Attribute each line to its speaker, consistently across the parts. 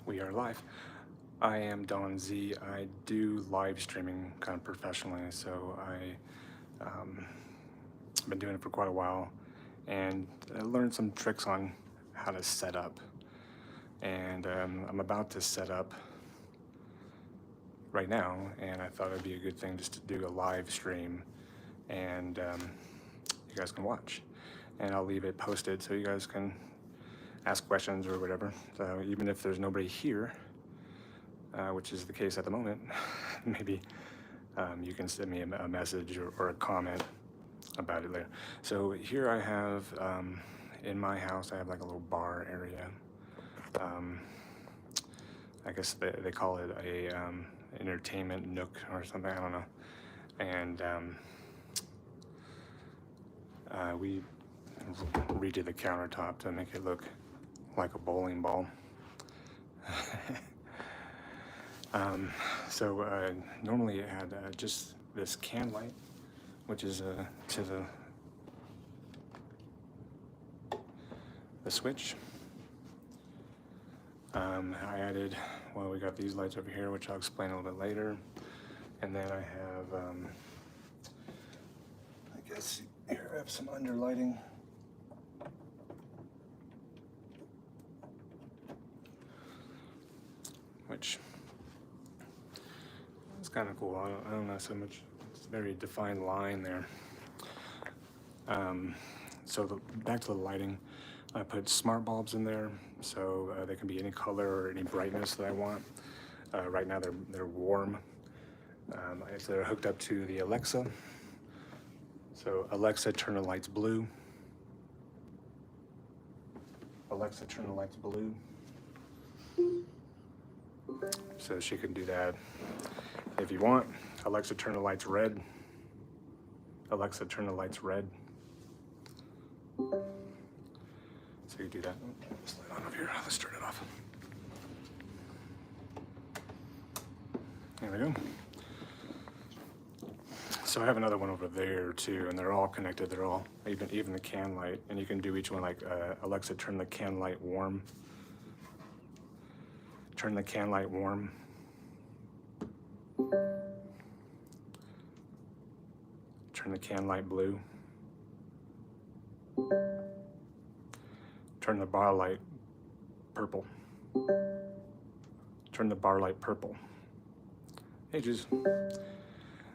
Speaker 1: We are live. I am Don Z. I do live streaming kind of professionally, so I've been doing it for quite a while, and I learned some tricks on how to set up. And I'm about to set up right now, and I thought it'd be a good thing just to do a live stream, and you guys can watch. And I'll leave it posted so you guys can ask questions or whatever. So even if there's nobody here, which is the case at the moment, maybe you can send me a message or a comment about it later. So here I have, in my house, I have like a little bar area. I guess they call it a entertainment nook or something, I don't know. And we redid the countertop to make it look like a bowling ball. So normally it had just this can light, which is to the switch. I added, well, we got these lights over here, which I'll explain a little bit later. And then I have, I guess here I have some underlighting. Which is kind of cool. I don't know so much. It's a very defined line there. So back to the lighting. I put smart bulbs in there, so they can be any color or any brightness that I want. Right now they're warm. They're hooked up to the Alexa. So Alexa, turn the lights blue. Alexa, turn the lights blue. So she can do that if you want. Alexa, turn the lights red. Alexa, turn the lights red. So you do that. This light on over here. Let's turn it off. There we go. So I have another one over there too, and they're all connected. They're all even the can light, and you can do each one like Alexa, turn the can light warm. Turn the can light warm. Turn the can light blue. Turn the bar light purple. Turn the bar light purple. Ages.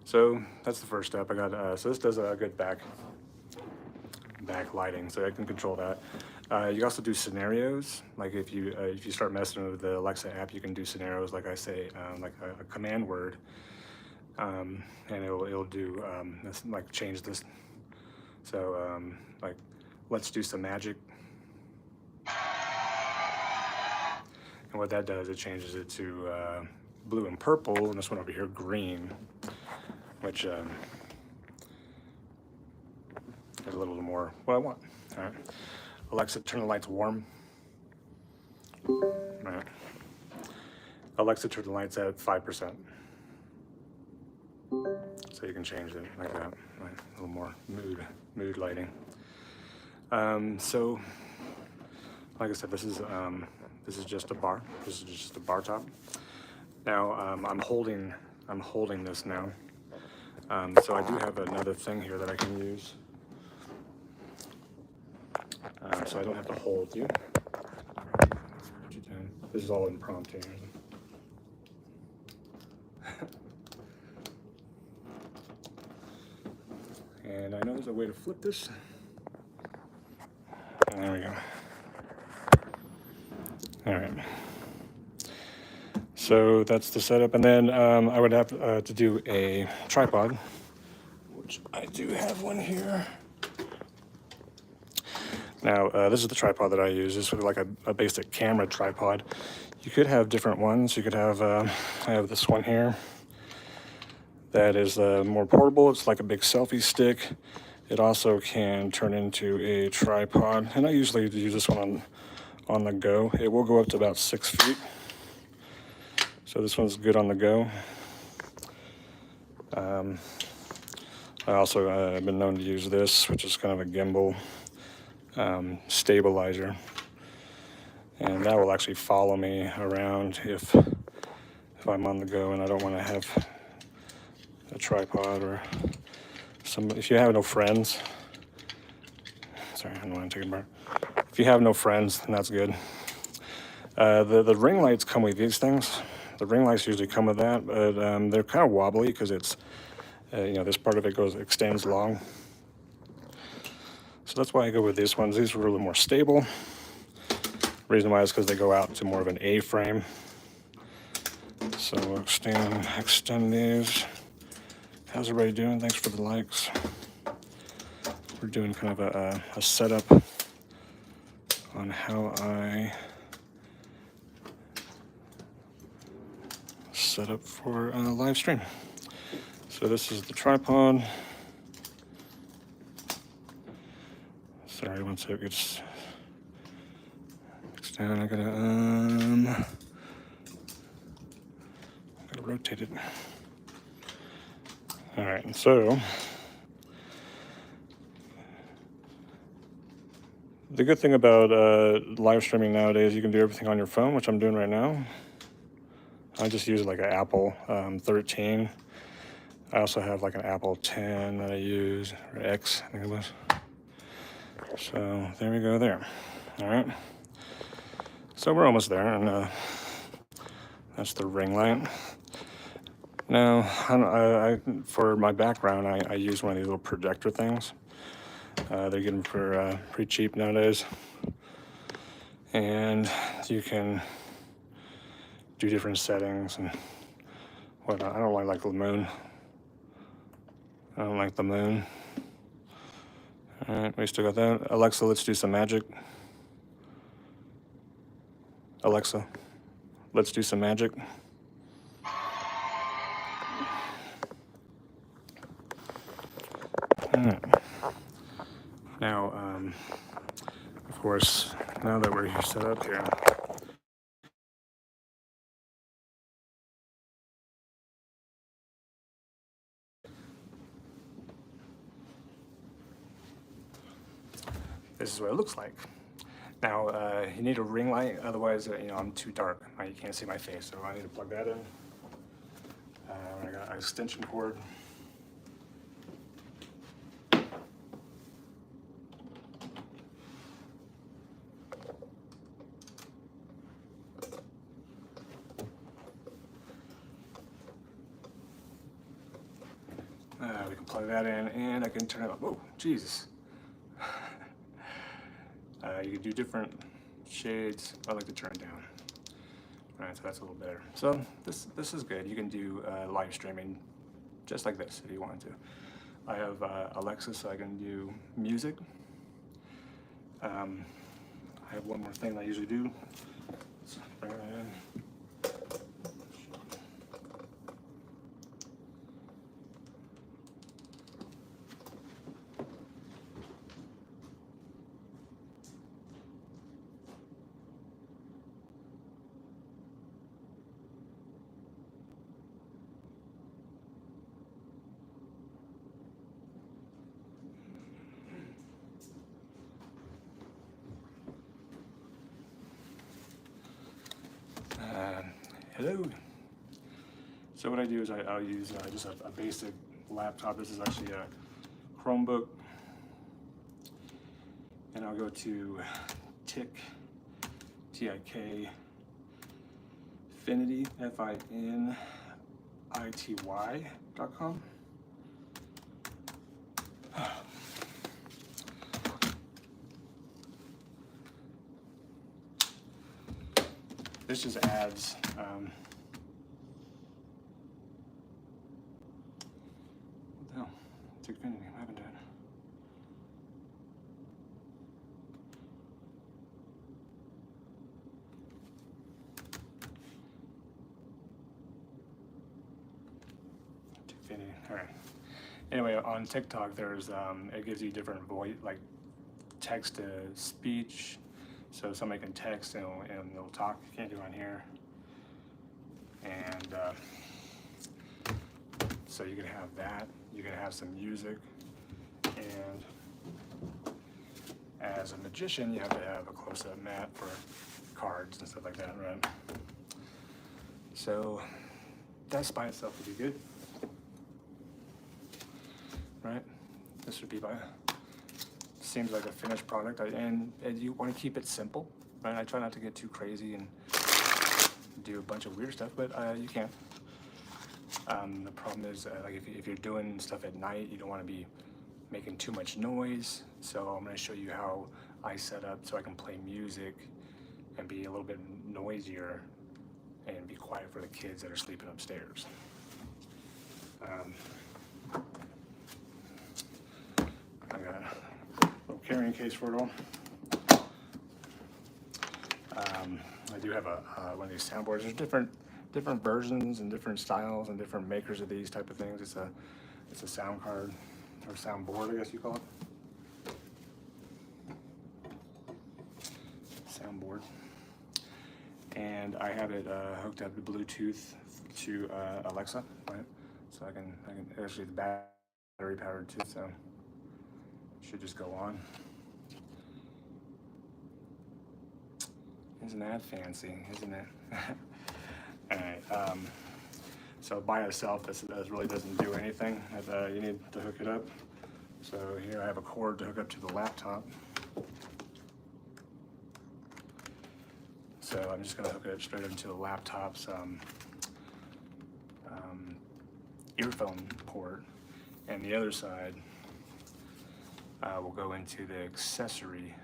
Speaker 1: So that's the first step. I got so this does a good back lighting, so I can control that. You also do scenarios. Like if you start messing with the Alexa app, you can do scenarios. Like I say, like a command word, and it'll do like change this. So like let's do some magic. And what that does, it changes it to blue and purple, and this one over here, green, which is a little more what I want. All right. Alexa, turn the lights warm. All right. Alexa, turn the lights at 5%. So you can change it like that, right? A little more mood lighting. So, like I said, this is just a bar. This is just a bar top. Now I'm holding this now. So I do have another thing here that I can use. So I don't have to hold you. This is all impromptu. And I know there's a way to flip this. There we go. All right. So that's the setup. And then I would have to do a tripod, which I do have one here. Now, this is the tripod that I use. This is like a basic camera tripod. You could have different ones. You could have, I have this one here that is more portable. It's like a big selfie stick. It also can turn into a tripod. And I usually use this one on the go. It will go up to about 6 feet. So this one's good on the go. I also have been known to use this, which is kind of a gimbal stabilizer. and that will actually follow me around if I'm on the go and I don't want to have a tripod or some. If you have no friends, sorry, I don't want to take a break. If you have no friends, then that's good. The ring lights come with these things. The ring lights usually come with that, but they're kind of wobbly because it's, you know, this part of it extends long. So that's why I go with these ones. These are a little more stable. Reason why is because they go out to more of an A-frame. So we'll extend these. How's everybody doing? Thanks for the likes. We're doing kind of a setup on how I set up for a live stream. So this is the tripod. Sorry, one sec. It's down. I gotta rotate it. All right, and so the good thing about live streaming nowadays, you can do everything on your phone, which I'm doing right now. I just use like an Apple 13. I also have like an Apple 10 that I use, or X, I think it was. So there we go there. All right. So we're almost there, and that's the ring light. Now, I for my background, I use one of these little projector things. They're getting for pretty cheap nowadays. And you can do different settings and whatnot. I don't like the moon. I don't like the moon. All right, we still got that. Alexa, let's do some magic. Alexa, let's do some magic. All right. Now, of course, now that we're set up here, this is what it looks like. Now, you need a ring light, otherwise, you know, I'm too dark. You can't see my face, so I need to plug that in. I got an extension cord. We can plug that in, and I can turn it up. Oh, Jesus. You can do different shades. I like to turn it down. All right, so that's a little better. So this is good. You can do live streaming just like this if you want to. I have Alexa, so I can do music. I have one more thing I usually do. Let's bring it in. Hello. So what I do is I'll use just a basic laptop. This is actually a Chromebook. And I'll go to TIK, T-I-K, Finity, Finity.com. This just adds what the hell? It's Infinity. What happened to it? Infinity. All right. Anyway, on TikTok, there's it gives you different voice, like text to speech. So somebody can text and they'll talk. You can't do it on here. And so you can have that. You can have some music. And as a magician, you have to have a close-up mat for cards and stuff like that, right? So that by itself would be good, right? This would be seems like a finished product, and you want to keep it simple, right? I try not to get too crazy and do a bunch of weird stuff, but you can. The problem is, like if you're doing stuff at night, you don't want to be making too much noise. So I'm going to show you how I set up so I can play music and be a little bit noisier and be quiet for the kids that are sleeping upstairs. I got a little carrying case for it all. I do have one of these soundboards. There's different versions and different styles and different makers of these type of things. It's a sound card or soundboard, I guess you call it. Soundboard. And I have it hooked up to Bluetooth to Alexa, right? So I can actually the battery powered too, so it should just go on. Isn't that fancy, isn't it? All right, so by itself, this really doesn't do anything. You need to hook it up. So here I have a cord to hook up to the laptop. So I'm just gonna hook it up straight into the laptop's earphone port. And the other side will go into the accessory.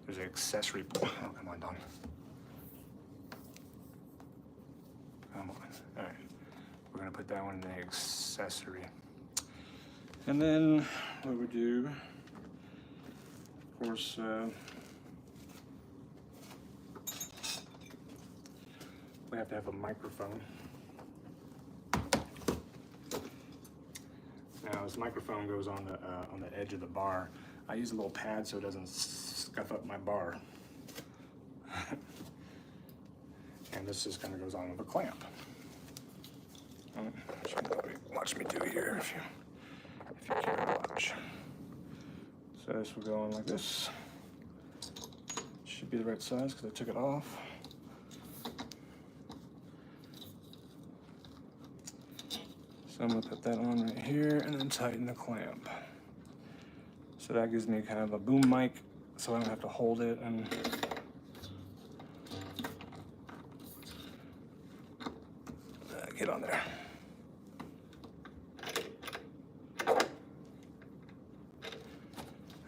Speaker 1: There's an accessory port. Oh, come on, Don. Come on. All right. We're going to put that one in the accessory. And then what we do, of course, we have to have a microphone. Now, this microphone goes on the edge of the bar. I use a little pad so it doesn't scuff up my bar. And this just kind of goes on with a clamp. Watch me do here if you care to watch. So this will go on like this. Should be the right size because I took it off. So I'm going to put that on right here and then tighten the clamp. So that gives me kind of a boom mic, so I don't have to hold it and get on there.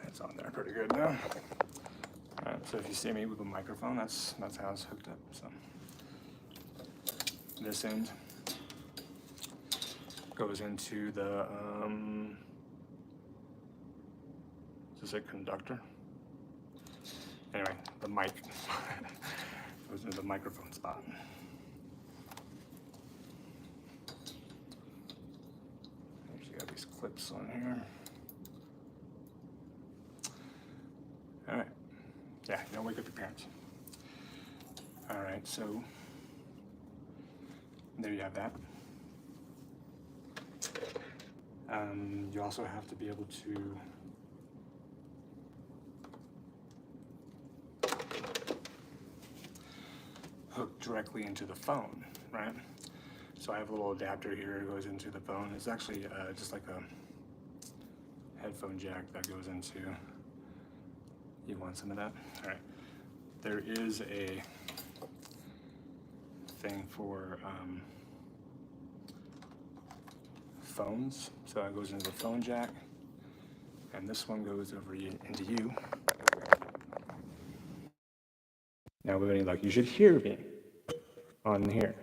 Speaker 1: It's on there pretty good now. All right, so if you see me with a microphone, that's how it's hooked up. So this end goes into the is this a conductor? Anyway, the mic goes into the microphone spot. You got these clips on here. All right. Yeah, don't wake up your parents. All right, so there you have that. You also have to be able to hook directly into the phone, right? So I have a little adapter here that goes into the phone. It's actually just like a headphone jack that goes into. You want some of that? All right. There is a thing for phones. So it goes into the phone jack, and this one goes over into you. Now, with any luck, you should hear me on here.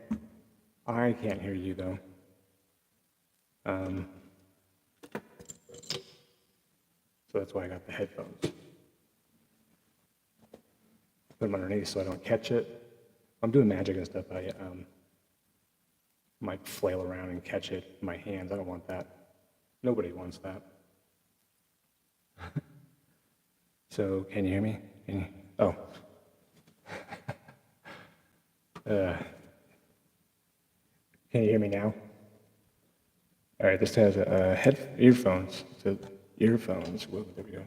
Speaker 1: I can't hear you though. So that's why I got the headphones. Put them underneath so I don't catch it. I'm doing magic and stuff. I might flail around and catch it in my hands. I don't want that. Nobody wants that. So, can you hear me? Oh. Can you hear me now? All right, this has earphones. So earphones. Whoa, there we go.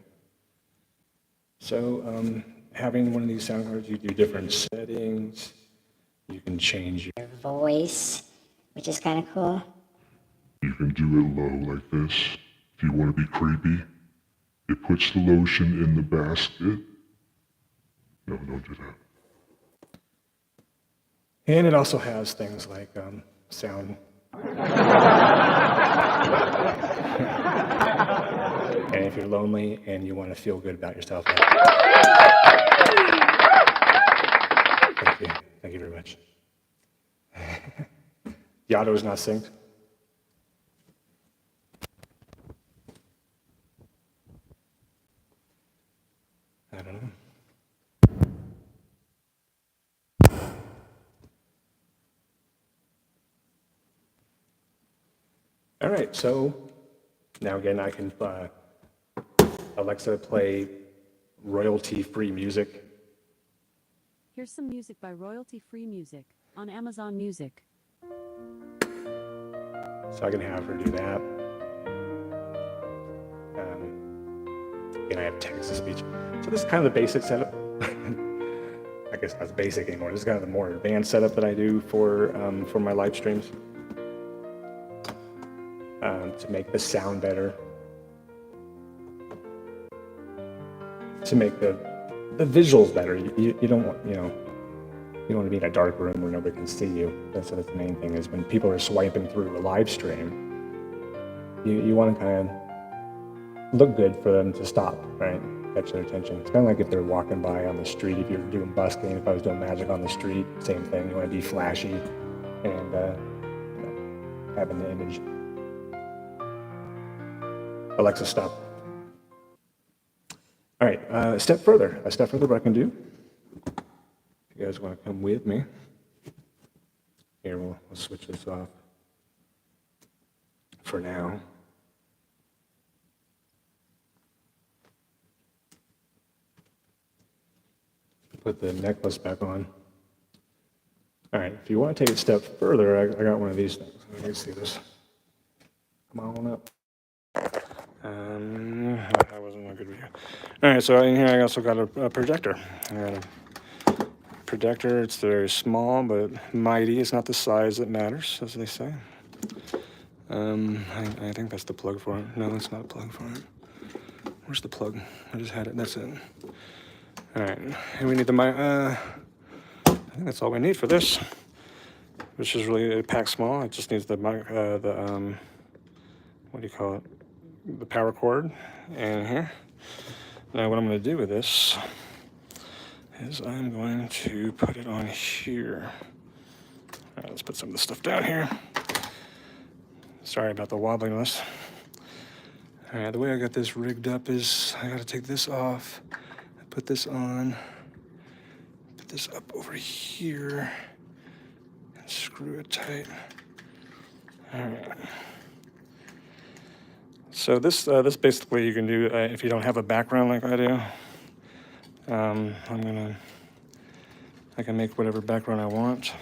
Speaker 1: So having one of these sound cards, you do different settings. You can change
Speaker 2: your voice, which is kind of cool.
Speaker 3: You can do it low like this. If you want to be creepy, it puts the lotion in the basket. No, don't do that.
Speaker 1: And it also has things like sound. And if you're lonely and you want to feel good about yourself. Thank you. Thank you very much. The auto is not synced. I don't know. All right, so now again, I can Alexa play royalty-free music.
Speaker 4: Here's some music by Royalty-Free Music on Amazon Music.
Speaker 1: So I can have her do that. And I have text-to-speech. So this is kind of the basic setup. I guess not basic anymore. This is kind of the more advanced setup that I do for my live streams. To make the sound better. To make the visuals better. You don't want, you don't want to be in a dark room where nobody can see you. That's the main thing, is when people are swiping through a live stream, you want to kind of look good for them to stop, right? Catch their attention. It's kind of like if they're walking by on the street, if you're doing busking, if I was doing magic on the street, same thing. You want to be flashy and have an image. Alexa, stop. All right, a step further what I can do. If you guys want to come with me. Here, we'll switch this off for now. Put the necklace back on. All right, if you want to take it a step further, I got one of these things. Let me see this. Come on up. That wasn't a good video. All right, so in here I also got a projector. I got a projector. It's very small but mighty. It's not the size that matters, as they say. I think that's the plug for it. No, it's not a plug for it. Where's the plug? I just had it. That's it. All right, and we need the mic. I think that's all we need for this, which is really packed small. It just needs the mic, what do you call it? The power cord in here. Now what I'm going to do with this is I'm going to put it on here. All right, let's put some of the stuff down here. Sorry about the wobbliness. All right, the way I got this rigged up is I got to take this off, put this on, put this up over here, and screw it tight. All right. So this basically you can do if you don't have a background like I do. I can make whatever background I want.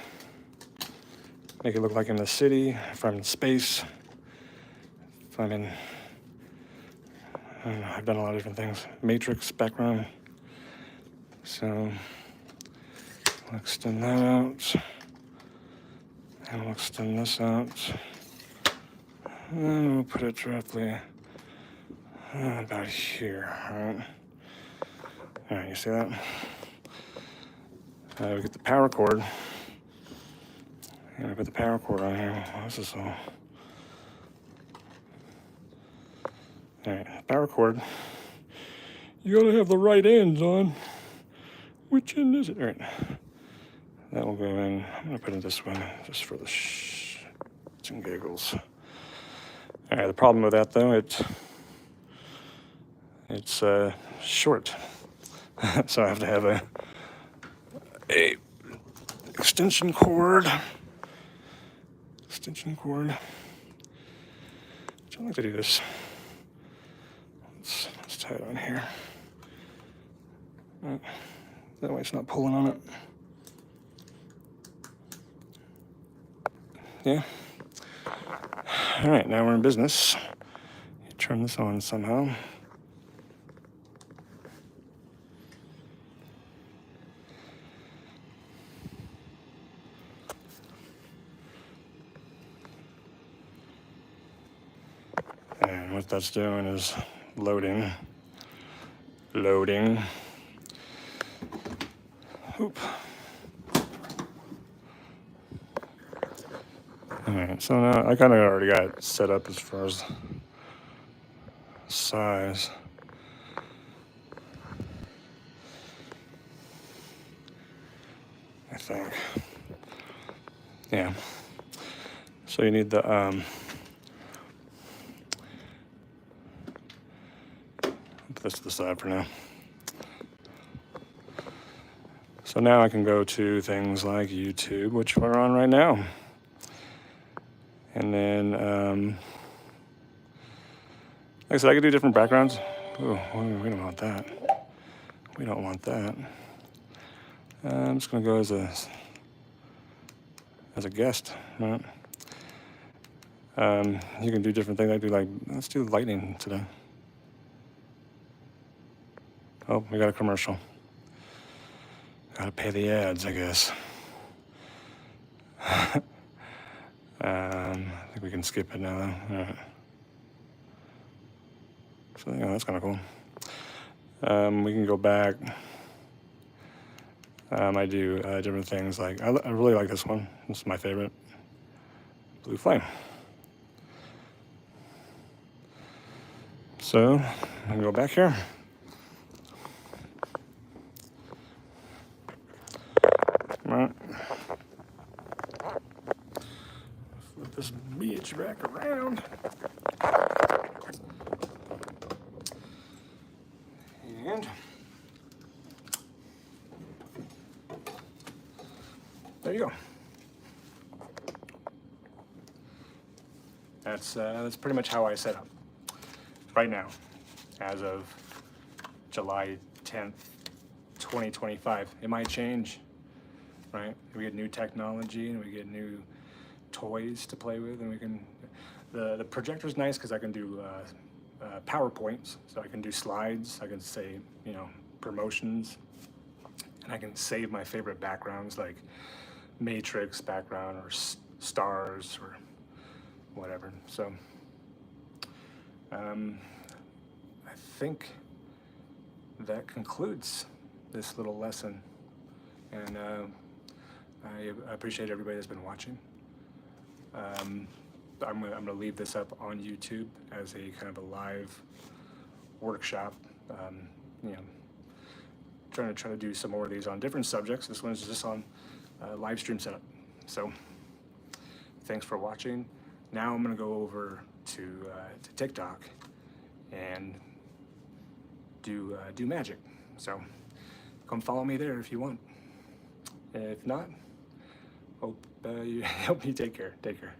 Speaker 1: Make it look like I'm in the city, if I'm in space, if I'm in, I don't know, I've done a lot of different things. Matrix background. So I'll extend that out. And we'll extend this out. And we'll put it directly about here, all right? All right, you see that? We get the power cord. And I put the power cord on here. What's this all? All right, power cord. You gotta have the right ends on. Which end is it? All right. That will go in. I'm gonna put it this way, just for the shits and giggles. All right, the problem with that though, it's short. So I have to have a extension cord. Extension cord. I like to do this. Let's tie it on here. That way it's not pulling on it. Yeah. All right, now we're in business. You turn this on somehow. what that's doing is loading. Loading. Oop. Alright, so now I kind of already got it set up as far as size. I think. Yeah. So you need the put this to the side for now. So now I can go to things like YouTube, which we're on right now. And then, like I said, I could do different backgrounds. Oh, we don't want that. We don't want that. I'm just gonna go as a guest, right? You can do different things. I do like, let's do lightning today. Oh, we got a commercial. Gotta pay the ads, I guess. I think we can skip it now, though. All right. So, yeah, that's kind of cool. We can go back. I do different things like, I really like this one. This is my favorite. Blue Flame. So, I can go back here. All right. Flip this bitch back around. And there you go. That's pretty much how I set up right now, as of July 10th, 2025. It might change, right? We get new technology and we get new toys to play with, and we can. The projector's nice because I can do PowerPoints, so I can do slides. I can say, promotions, and I can save my favorite backgrounds like Matrix background or stars or whatever. So I think that concludes this little lesson, and I appreciate everybody that's been watching. I'm gonna leave this up on YouTube as a kind of a live workshop. Trying to do some more of these on different subjects. This one's just on live stream setup. So thanks for watching. Now I'm gonna go over to TikTok and do magic. So come follow me there if you want. If not, hope you take care. Take care.